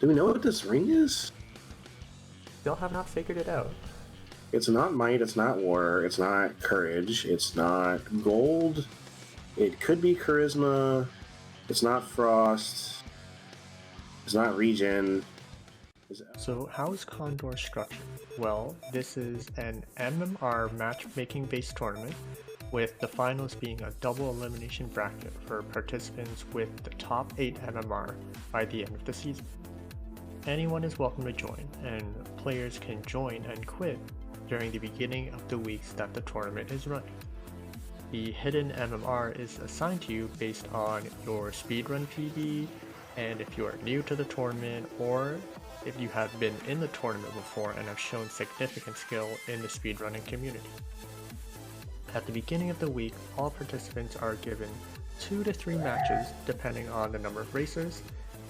Do we know what this ring is? Still have not figured it out. It's not might, it's not war, it's not courage, it's not gold. It could be charisma. It's not frost. It's not regen. So how is CoNDOR structured? Well, this is an MMR matchmaking based tournament, with the finals being a double elimination bracket for participants with the top 8 MMR by the end of the season. Anyone is welcome to join, and players can join and quit during the beginning of the weeks that the tournament is running. The hidden MMR is assigned to you based on your speedrun PB, and if you are new to the tournament, or if you have been in the tournament before and have shown significant skill in the speedrunning community. At the beginning of the week, all participants are given 2 to 3 matches depending on the number of racers,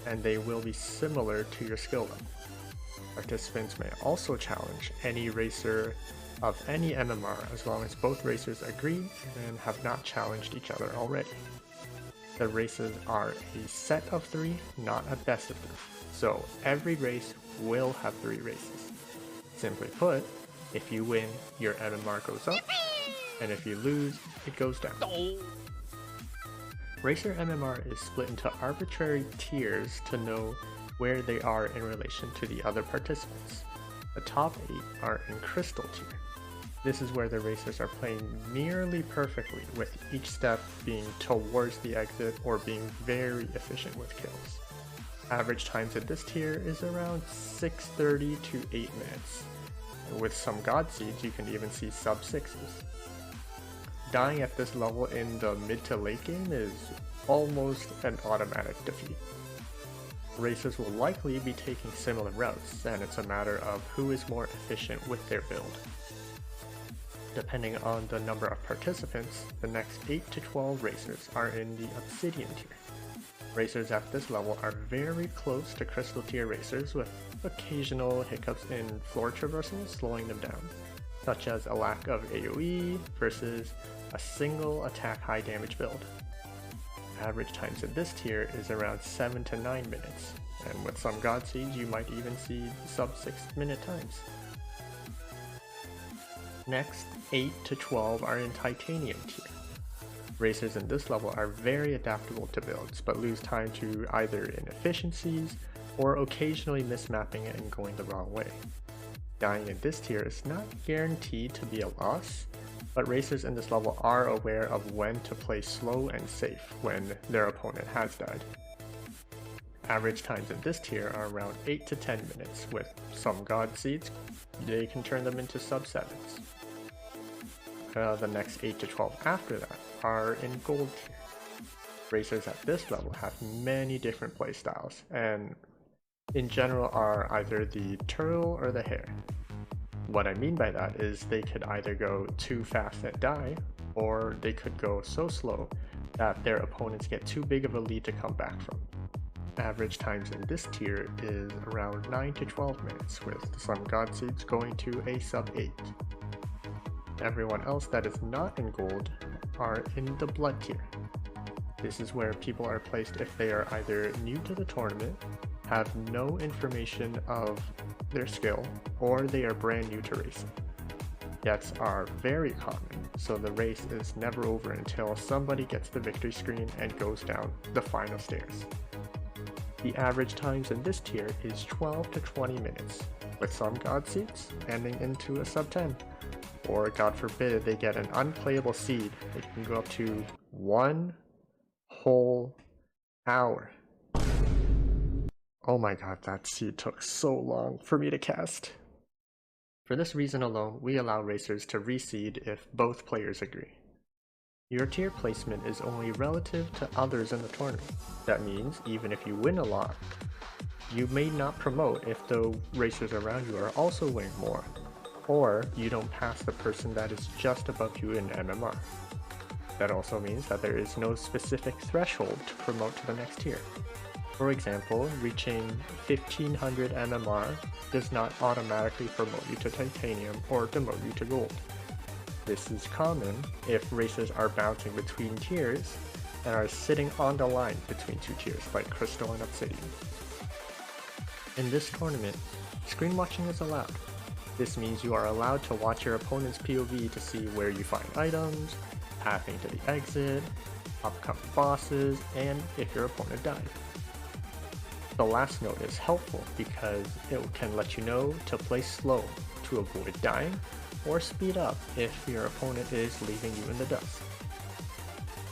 and they will be similar to your skill level. Participants may also challenge any racer of any MMR as long as both racers agree and have not challenged each other already. The races are a set of 3, not a best of 3, so every race will have 3 races. Simply put, if you win, your MMR goes up, and if you lose, it goes down. Racer MMR is split into arbitrary tiers to know where they are in relation to the other participants. The top 8 are in Crystal tier. This is where the racers are playing nearly perfectly, with each step being towards the exit or being very efficient with kills. Average times at this tier is around 6:30 to 8 minutes. And with some God Seeds, you can even see sub 6s. Dying at this level in the mid to late game is almost an automatic defeat. Racers will likely be taking similar routes, and it's a matter of who is more efficient with their build. Depending on the number of participants, the next 8 to 12 racers are in the Obsidian tier. Racers at this level are very close to Crystal tier racers, with occasional hiccups in floor traversal slowing them down, such as a lack of AoE versus a single attack high damage build. Average times in this tier is around 7 to 9 minutes, and with some God Seeds you might even see sub 6 minute times. Next, 8 to 12 are in Titanium tier. Racers in this level are very adaptable to builds, but lose time to either inefficiencies or occasionally mismapping it and going the wrong way. Dying in this tier is not guaranteed to be a loss, but racers in this level are aware of when to play slow and safe when their opponent has died. Average times in this tier are around 8 to 10 minutes, with some God Seeds, they can turn them into sub 7s. The next 8 to 12 after that are in Gold tier. Racers at this level have many different playstyles, and in general are either the turtle or the hare. What I mean by that is they could either go too fast and die, or they could go so slow that their opponents get too big of a lead to come back from. Average times in this tier is around 9 to 12 minutes, with some God Seeds going to a sub 8. Everyone else that is not in Gold are in the Blood tier. This is where people are placed if they are either new to the tournament, have no information of their skill, or they are brand new to racing. Deaths are very common, so the race is never over until somebody gets the victory screen and goes down the final stairs. The average times in this tier is 12 to 20 minutes, with some God Seeds ending into a sub 10. Or God forbid they get an unplayable seed, it can go up to 1 whole hour. Oh my god, that seed took so long for me to cast. For this reason alone, we allow racers to reseed if both players agree. Your tier placement is only relative to others in the tournament. That means even if you win a lot, you may not promote if the racers around you are also winning more, or you don't pass the person that is just above you in MMR. That also means that there is no specific threshold to promote to the next tier. For example, reaching 1500 MMR does not automatically promote you to Titanium or demote you to Gold. This is common if racers are bouncing between tiers and are sitting on the line between 2 tiers like Crystal and Obsidian. In this tournament, screen watching is allowed. This means you are allowed to watch your opponent's POV to see where you find items, pathing to the exit, upcoming bosses, and if your opponent died. The last note is helpful because it can let you know to play slow to avoid dying, or speed up if your opponent is leaving you in the dust.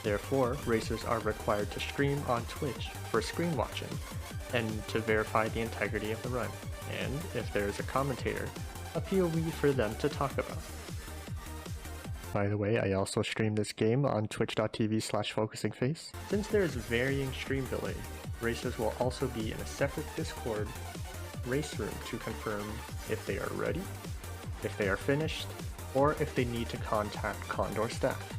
Therefore, racers are required to stream on Twitch for screen watching and to verify the integrity of the run, and if there is a commentator, a POV for them to talk about. By the way, I also stream this game on twitch.tv/focusingface. Since there is varying stream delay, racers will also be in a separate Discord race room to confirm if they are ready, if they are finished, or if they need to contact CoNDOR staff.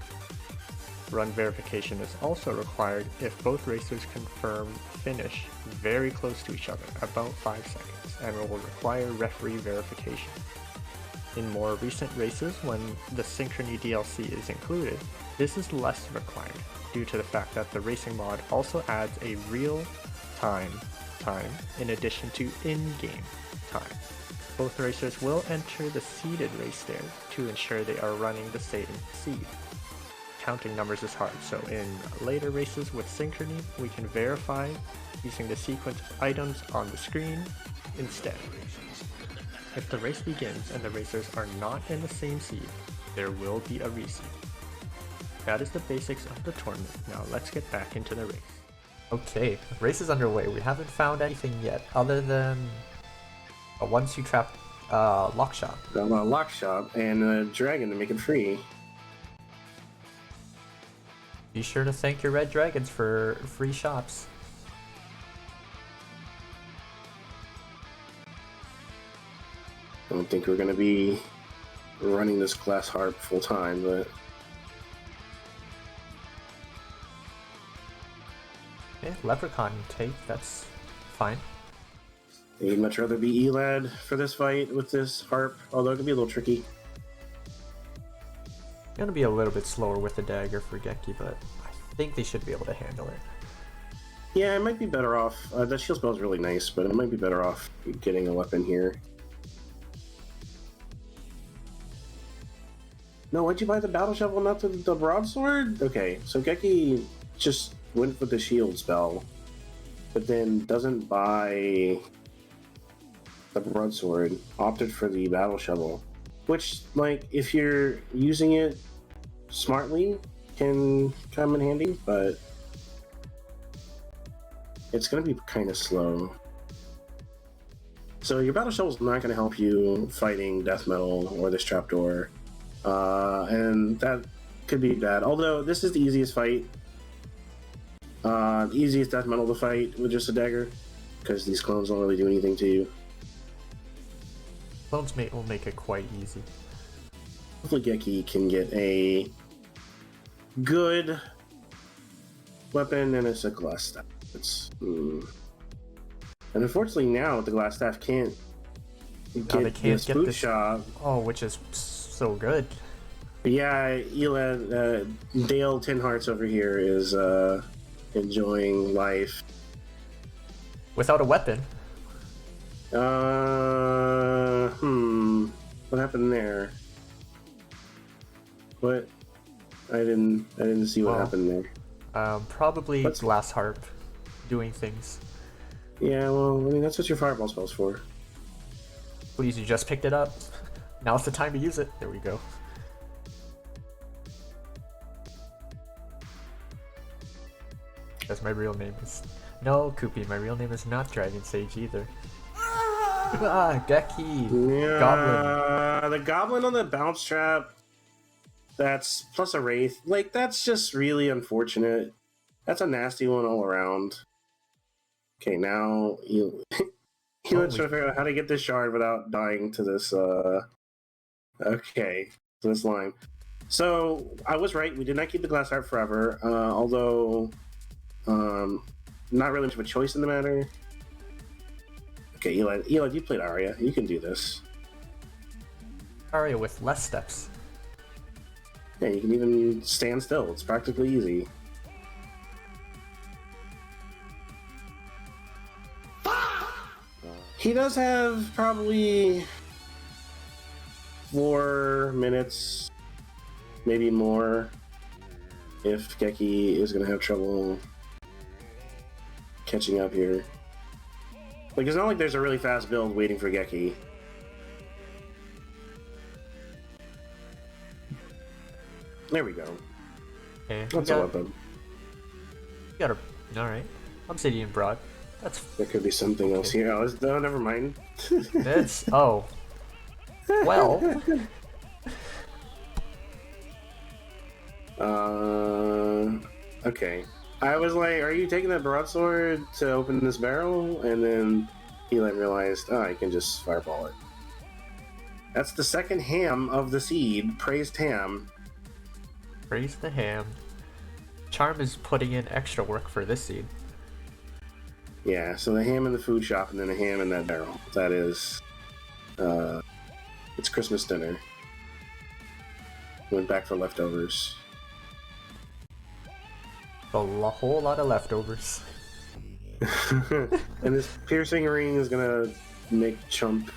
Run verification is also required if both racers confirm finish very close to each other, about 5 seconds, and will require referee verification. In more recent races, when the Synchrony DLC is included, this is less required due to the fact that the racing mod also adds a real-time time in addition to in-game time. Both racers will enter the seeded race there to ensure they are running the same seed. Counting numbers is hard, so in later races with Synchrony, we can verify using the sequence of items on the screen instead. If the race begins and the racers are not in the same seed, there will be a reseed. That is the basics of the tournament. Now let's get back into the race. Okay, race is underway. We haven't found anything yet other than a 1-2 trap lock shop. A lock shop and a dragon to make it free. Be sure to thank your red dragons for free shops. I don't think we're going to be running this glass harp full time, but Okay, leprechaun take, that's fine. I'd much rather be Elad for this fight with this harp, although it can be a little tricky. Gonna be a little bit slower with the dagger for Geki, but I think they should be able to handle it. Yeah, it might be better off. That shield spell is really nice, but it might be better off getting a weapon here. No, why'd you buy the battle shovel, not the broadsword? Okay, so Geki just went with the shield spell, but then doesn't buy the broadsword, opted for the battle shovel, which, like, if you're using it smartly, can come in handy, but it's going to be kind of slow. So your battle shovel's not going to help you fighting death metal or this trapdoor, and that could be bad. Although this is the easiest fight, the easiest death metal to fight with just a dagger, because these clones don't really do anything to you. Clones mate will make it quite easy. Hopefully Geki can get a good weapon, and it's a glass staff. And unfortunately now the glass staff can't get this boot shop. Oh, which is so good. But yeah, Dale 10 Hearts over here is enjoying life. Without a weapon. What happened there? What? I didn't see what happened there. Probably glass harp doing things. Yeah, well, I mean, that's what your fireball spell's for. Please, you just picked it up. Now's the time to use it. There we go. That's my real name is... No, Koopy, my real name is not Dragon Sage either. Geki! Yeah, Goblin. The goblin on the bounce trap, that's plus a wraith. Like, that's just really unfortunate. That's a nasty one all around. Okay, now let's try to figure out how to get this shard without dying to this, okay, to this line. So, I was right, we did not keep the glass heart forever, although, not really much of a choice in the matter. Okay, Eli, you played Arya. You can do this. Arya with less steps. Yeah, you can even stand still. It's practically easy. He does have probably 4 minutes, maybe more, if Geki is going to have trouble catching up here. Like, it's not like there's a really fast build waiting for Geki. There we go. Okay, That's a weapon. You got a... Alright. Obsidian Broad. That's... There could be something else here. Oh, never mind. That's... Oh. Well... Okay. I was like, are you taking that broadsword to open this barrel? And then he realized, oh, I can just fireball it. That's the second ham of the seed. Praised ham. Praise the ham. Charm is putting in extra work for this seed. Yeah, so the ham in the food shop and then the ham in that barrel. That is... it's Christmas dinner. Went back for leftovers. A whole lot of leftovers. And this piercing ring is gonna make chumps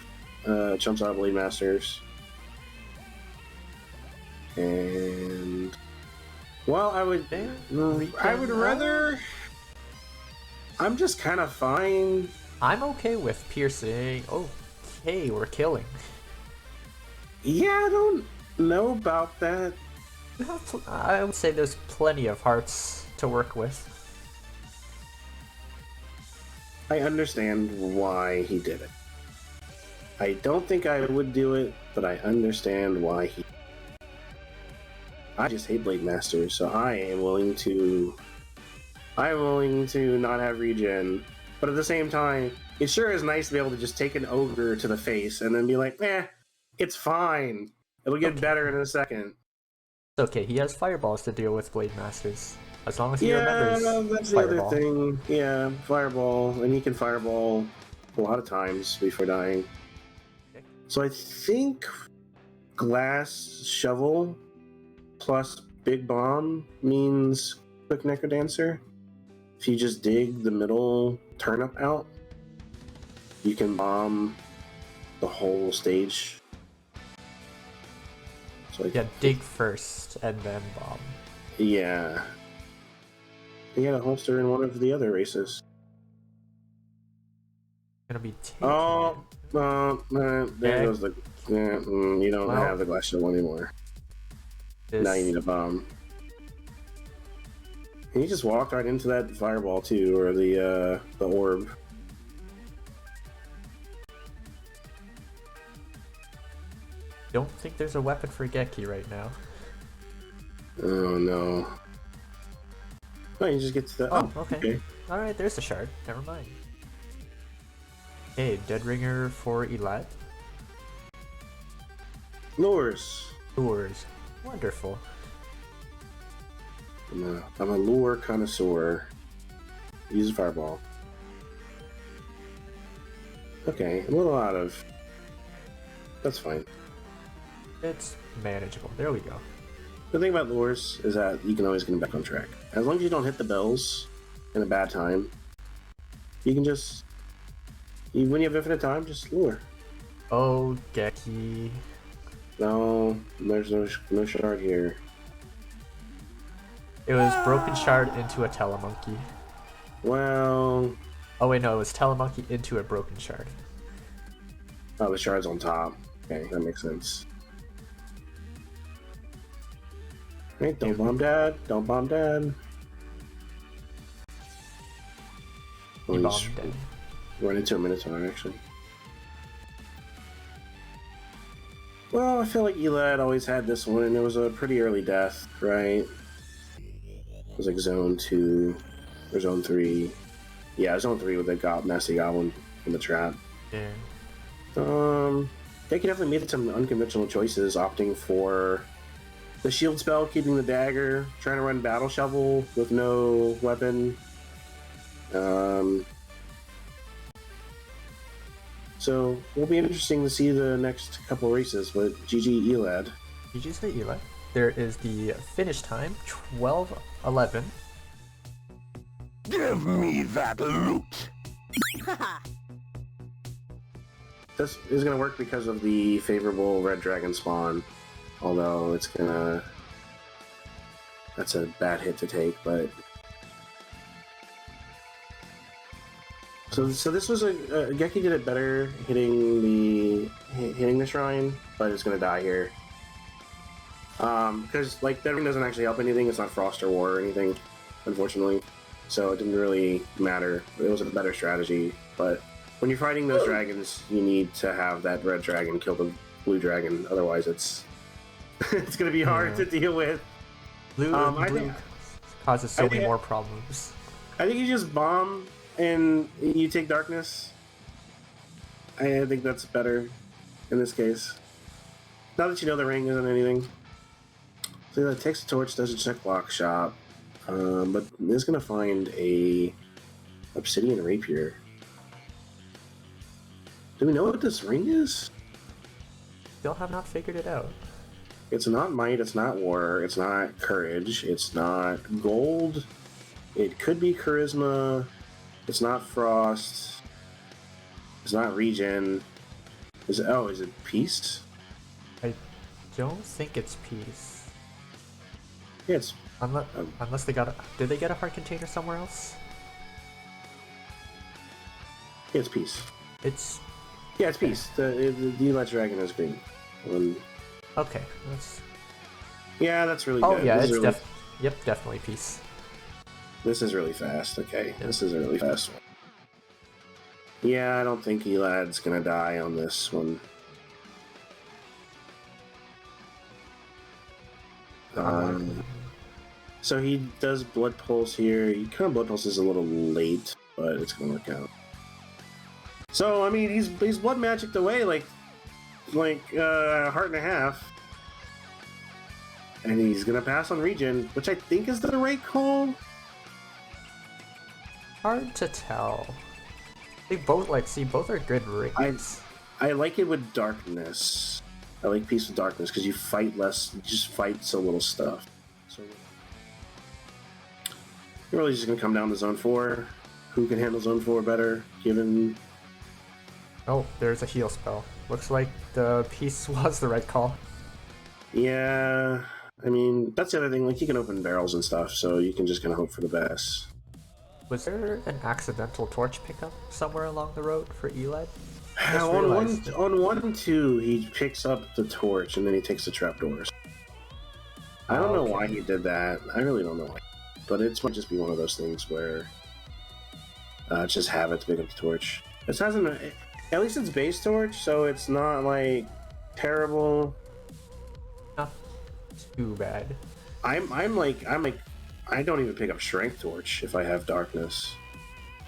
out of Blade Masters. And well, I would rather. I'm just kind of fine. I'm okay with piercing. Okay, we're killing. Yeah, I don't know about that. I would say there's plenty of hearts to work with. I understand why he did it. I don't think I would do it, but I understand why he... I just hate Blade Masters, so I am willing to not have regen, but at the same time, it sure is nice to be able to just take an ogre to the face and then be like, it's fine. It'll get better in a second. It's okay, he has fireballs to deal with Blade Masters. As long as he remembers. Yeah, that's fireball. The other thing. Yeah, fireball, and he can fireball a lot of times before dying. Okay. So I think glass shovel plus big bomb means quick Necrodancer. If you just dig the middle turnip out, you can bomb the whole stage. So Yeah, dig first and then bomb. Yeah. He had a holster in one of the other races. Gonna be taken. There goes the... you don't have the glass shovel anymore. Now you need a bomb. And he just walked right into that fireball too, or the orb. Don't think there's a weapon for Geki right now. Oh no. Oh, you just get to the... Oh, okay. Alright, there's the shard. Never mind. Hey, Dead Ringer for Elad. Lures. Lures. Wonderful. I'm a lure connoisseur. Use a fireball. Okay, a little out of... That's fine. It's manageable. There we go. The thing about lures is that you can always get them back on track. As long as you don't hit the bells in a bad time, you can just... when you have infinite time, just lure. Oh, Geki. No, there's no shard here. It was broken shard into a telemonkey. Well... Oh wait, no, it was telemonkey into a broken shard. Oh, the shard's on top. Okay, that makes sense. Hey, don't bomb dad. Don't bomb dad. He bombed dead. Run into a Minotaur, actually. Well, I feel like Elad always had this one, and it was a pretty early death, right? It was like Zone 2 or Zone 3. Yeah, Zone 3 with that nasty goblin in the trap. Yeah. They definitely made some unconventional choices, opting for the shield spell, keeping the dagger, trying to run Battle Shovel with no weapon. So it'll be interesting to see the next couple races, but GG Elad. GG's to Elad. There is the finish time, 12:11. Give me that loot! This is going to work because of the favorable red dragon spawn. Although it's gonna... That's a bad hit to take, but... So this was Geki did it better hitting the shrine, but it's gonna die here. Because like that ring doesn't actually help anything. It's not Frost or War or anything, unfortunately. So it didn't really matter. It was a better strategy. But when you're fighting those dragons, you need to have that red dragon kill the blue dragon. Otherwise, it's it's gonna be hard to deal with. Blue causes so many more problems. I think you just bomb and you take darkness. I think that's better in this case. Now that you know the ring isn't anything. So that takes a torch, does a check block shop, but is gonna find a obsidian rapier. Do we know what this ring is? Still have not figured it out. It's not might, it's not war, it's not courage, it's not gold. It could be charisma. It's not frost. It's not regen. Is it peace? I don't think it's peace. Yeah, it's unless they got a... Did they get a heart container somewhere else? Yeah, it's peace. It's... Yeah, it's peace. The Elad Dragon is green. Okay, that's... Yeah, that's really Oh good. yeah, this it's really... Yep, definitely peace. This is really fast. Okay, this is a really fast one. Yeah, I don't think Elad's gonna die on this one. So he does Blood Pulse here. He kind of Blood Pulse is a little late, but it's gonna work out. So I mean, he's Blood Magicked away like a heart and a half, and he's gonna pass on regen, which I think is the right call. Hard to tell. They both both are good rings. I like it with darkness. I like peace with darkness because you fight less. You just fight so little stuff. So you're really just gonna come down to zone 4. Who can handle zone 4 better? Given Oh, there's a heal spell. Looks like the peace was the right call. Yeah, I mean that's the other thing. Like you can open barrels and stuff, so you can just kind of hope for the best. Was there an accidental torch pickup somewhere along the road for Elad? On 1 and 2, he picks up the torch and then he takes the trapdoors. I don't know why he did that. I really don't know why. But it might just be one of those things where just have it to pick up the torch. This hasn't. At least it's base torch, so it's not like terrible. Not too bad. I'm like I don't even pick up strength torch if I have darkness.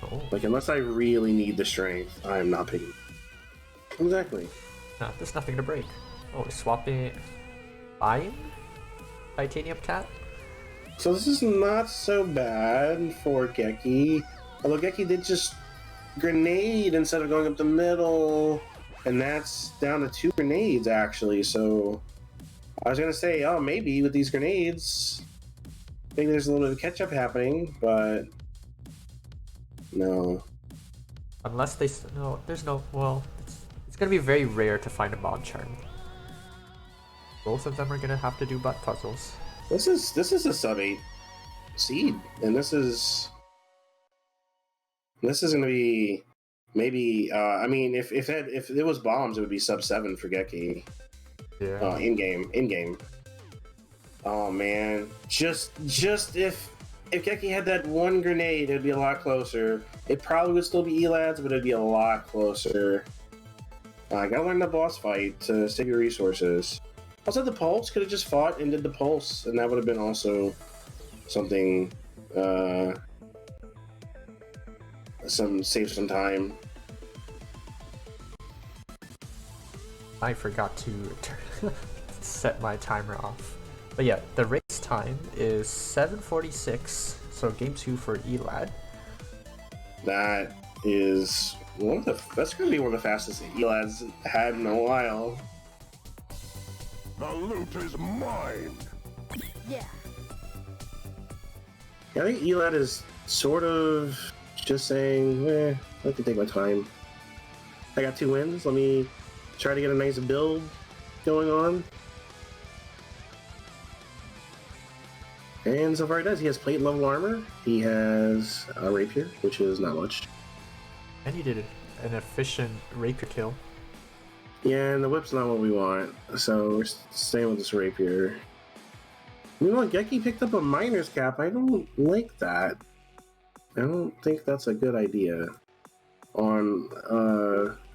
Oh. Like unless I really need the strength, I'm not picking. Exactly. No, there's nothing to break. Oh, swapping, buying titanium cat. So this is not so bad for Geki. Although Geki did just grenade instead of going up the middle, and that's down to 2 grenades actually. So I was gonna say, oh, maybe with these grenades, maybe there's a little bit of catch up happening, but no. Unless they no, there's no. Well, it's gonna be very rare to find a mod charm. Both of them are gonna have to do butt puzzles. This is a sub 8 seed, and this is gonna be maybe. I mean, if it was bombs, it would be sub 7 for Geki. Yeah. In game. Oh man, just if Geki had that one grenade, it'd be a lot closer. It probably would still be Elad's, but it'd be a lot closer. I gotta learn the boss fight to save your resources. Also, the pulse could have just fought and did the pulse, and that would have been also something. Save some time. I forgot to set my timer off. But yeah, the race time is 7:46, so game 2 for Elad. That is that's gonna be one of the fastest Elad's had in a while. The loot is mine. Yeah, I think Elad is sort of just saying, I can take my time. I got 2 wins. Let me try to get a nice build going on. And so far it does. He has plate level armor. He has a rapier, which is not much. And he did an efficient rapier kill. Yeah, and the whip's not what we want. So we're staying with this rapier. Meanwhile, Geki picked up a miner's cap. I don't like that. I don't think that's a good idea. On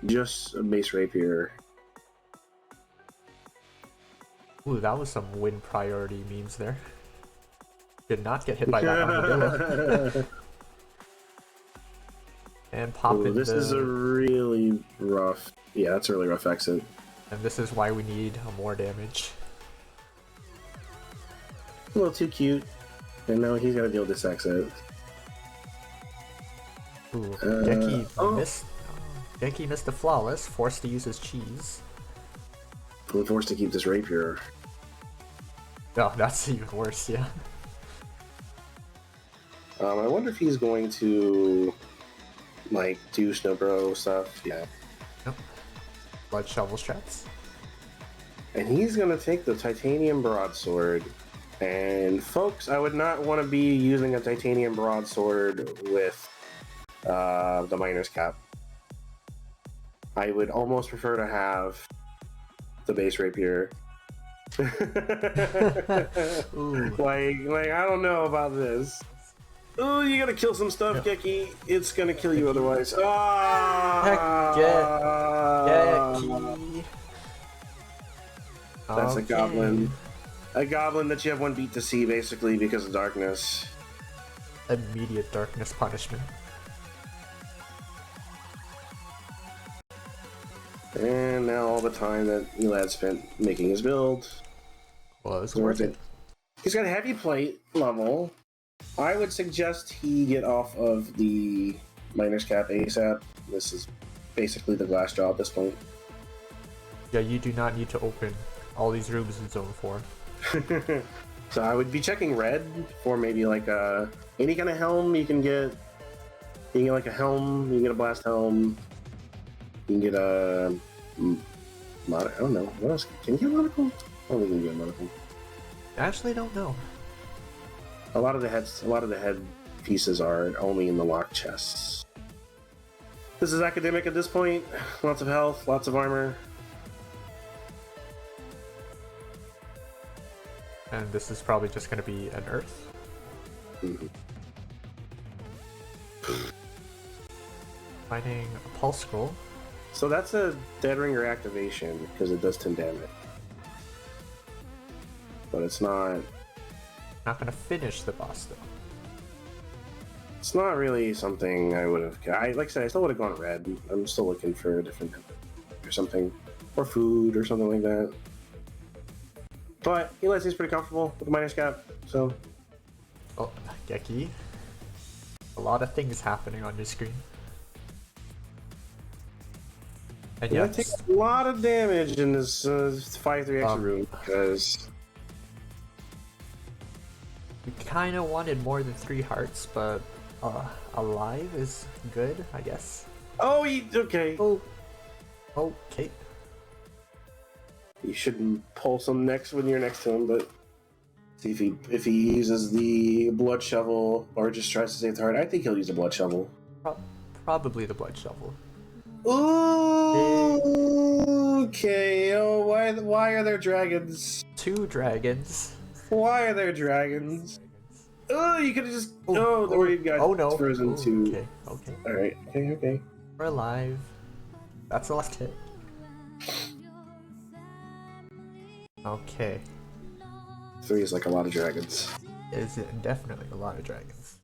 just a base rapier. Ooh, that was some win priority memes there. Did not get hit by that armadillo. And pop in This is a really rough... Yeah, that's a really rough exit. And this is why we need more damage. A little too cute. And now he's got to deal with this exit. Ooh, Geki missed the flawless, forced to use his cheese. I'm forced to keep this rapier. Oh, that's even worse, yeah. I wonder if he's going to, like, do Snowbro stuff. Yeah. Yep. Blood shovel strats. And he's going to take the titanium broadsword. And, folks, I would not want to be using a titanium broadsword with the miner's cap. I would almost prefer to have the base rapier. like I don't know about this. Oh, you gotta kill some stuff, Geki. It's gonna kill you otherwise. Ah! Geki. That's a goblin. A goblin that you have 1 beat to see, basically, because of darkness. Immediate darkness punishment. And now all the time that Elad spent making his build. Well, it's worth it. He's got a heavy plate level. I would suggest he get off of the miner's cap ASAP. This is basically the last job at this point. Yeah, you do not need to open all these rooms in Zone 4. So I would be checking red for maybe like any kind of helm you can get. You can get like a helm, you can get a blast helm, you can get a... I don't know. What else? Can you get a monocle? I don't think you can get a monocle. I actually don't know. A lot of the head pieces are only in the locked chests. This is academic at this point. Lots of health, lots of armor. And this is probably just going to be an earth. Mm-hmm. Finding a pulse scroll. So that's a Dead Ringer activation because it does 10 damage. But it's not... Not going to finish the boss though. It's not really something I would have... like I said, I still would have gone red. I'm still looking for a different... or something. Or food or something like that. But Eli seems pretty comfortable with the minus cap, so... Oh, Geki. A lot of things happening on your screen. And Yeah, yeah, it takes a lot of damage in this 5-3 room because... we kind of wanted more than 3 hearts, but alive is good, I guess. Oh, okay. Oh, okay. You shouldn't pulse him next when you're next to him, but see if he uses the blood shovel or just tries to save the heart. I think he'll use the blood shovel. Probably the blood shovel. Ooh, okay. Oh, why are there dragons? 2 dragons. Why are there dragons? Oh, you could have just... Oh, the raid guy no. frozen too. Okay. Alright, okay. We're alive. That's the last hit. Okay. 3 is like a lot of dragons. Is it definitely a lot of dragons.